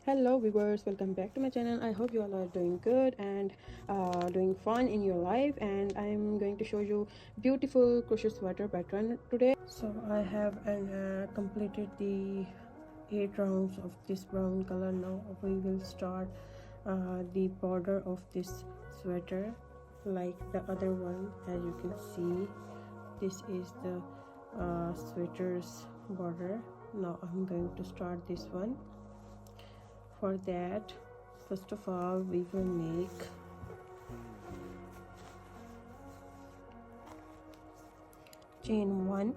Hello viewers, welcome back to my channel. I hope you all are doing good and doing fun in your life, and I'm going to show you beautiful crochet sweater pattern today. So I have completed the 8 rounds of this brown color. Now we will start the border of this sweater like the other one. As you can see, this is the sweater's border. Now I'm going to start this one. For that, first of all, we will make chain 1,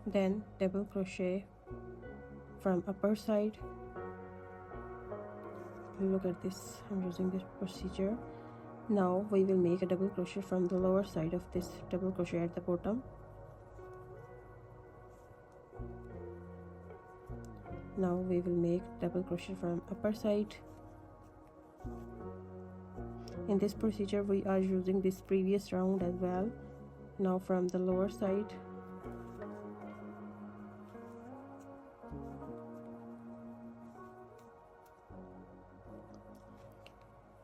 then double crochet from upper side. Look at this, I'm using this procedure. Now we will make a double crochet from the lower side of this double crochet at the bottom. Now we will make double crochet from upper side. In this procedure we are using this previous round as well. Now from the lower side,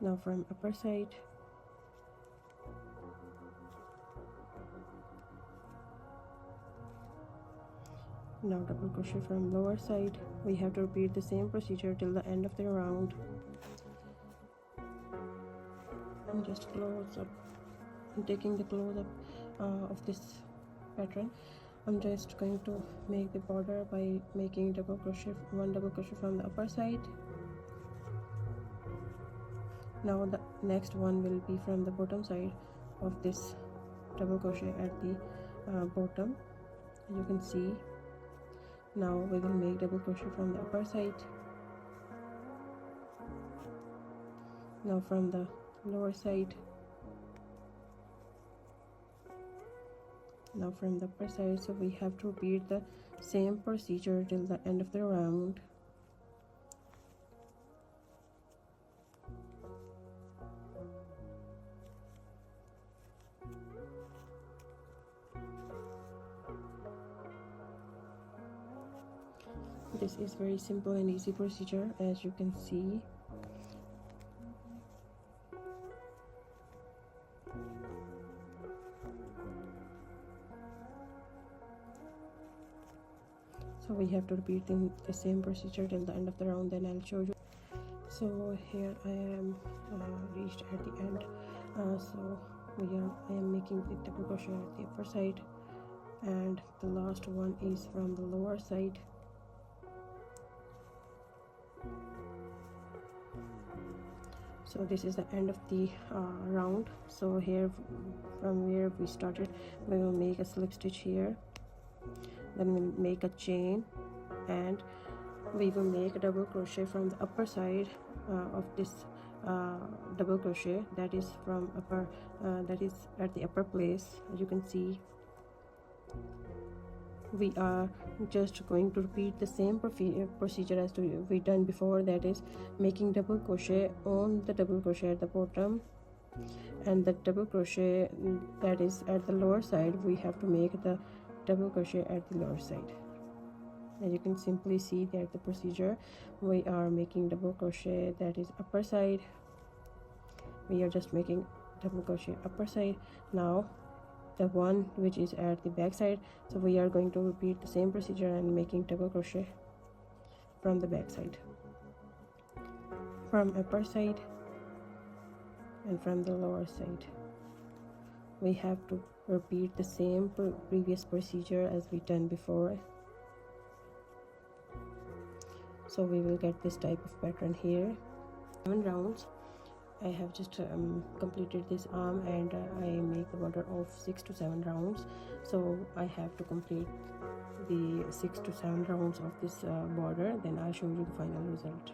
now from upper side, now double crochet from lower side. We have to repeat the same procedure till the end of the round. I'm just close up, I'm taking the close up of this pattern. I'm just going to make the border by making double crochet, 1 double crochet from the upper side. Now the next one will be from the bottom side of this double crochet at the bottom. You can see. Now we will make double crochet from the upper side. Now from the lower side, now from the upper side. So we have to repeat the same procedure till the end of the round. This is very simple and easy procedure, as you can see. So we have to repeat the same procedure till the end of the round, then I'll show you. So here I am reached at the end. So I am making the double crochet at the upper side, and the last one is from the lower side. So this is the end of the round. So here from where we started, we will make a slip stitch here, then we'll make a chain, and we will make a double crochet from the upper side of this double crochet, that is from upper that is at the upper place. As you can see, we are just going to repeat the same procedure as we done before, that is making double crochet on the double crochet at the bottom, and the double crochet that is at the lower side, we have to make the double crochet at the lower side. As you can simply see that the procedure, we are making double crochet that is upper side, we are just making double crochet upper side. Now the one which is at the back side, so we are going to repeat the same procedure and making double crochet from the back side, from upper side, and from the lower side. We have to repeat the same previous procedure as we done before. So we will get this type of pattern here. 7 rounds. I have just completed this arm, and I make the border of 6 to 7 rounds. So I have to complete the 6 to 7 rounds of this border, then I'll show you the final result.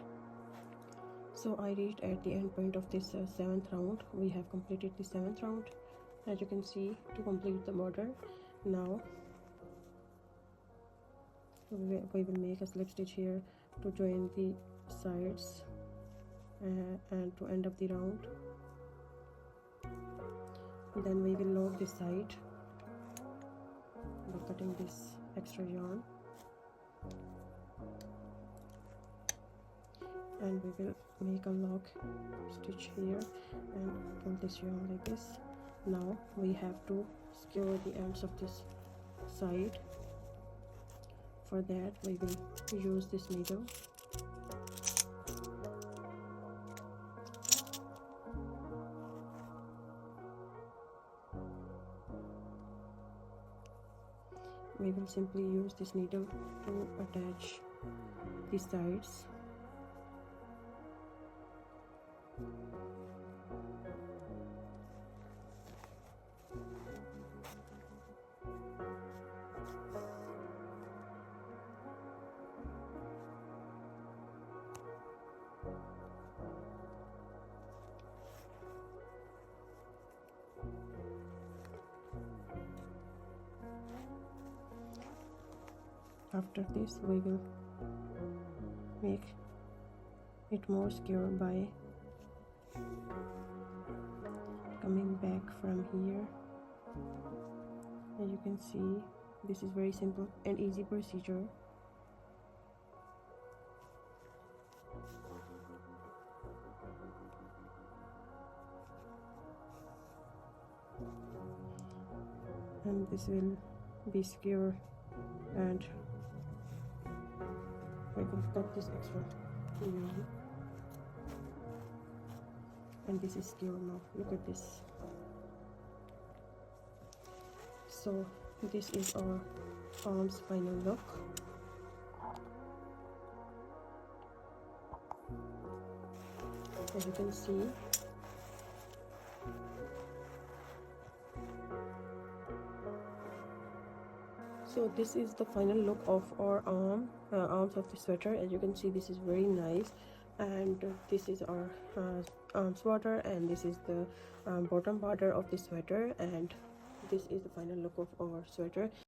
So I reached at the end point of this 7th round. We have completed the 7th round, as you can see, to complete the border. Now we will make a slip stitch here to join the sides and to end up the round. Then we will load this side by cutting this extra yarn. and we will make a lock stitch here and pull this yarn like this. Now we have to skewer the ends of this side. For that we will use this needle. We will simply use this needle to attach the sides. After this we will make it more secure by coming back from here. As you can see, this is very simple and easy procedure. And this will be secure, and we can cut this extra yarn, and this is secure now. Look at this. So this is our arm's final look. As you can see, so this is the final look of our arms of the sweater. As you can see, this is very nice, and this is our arms border, and this is the bottom border of the sweater, and this is the final look of our sweater.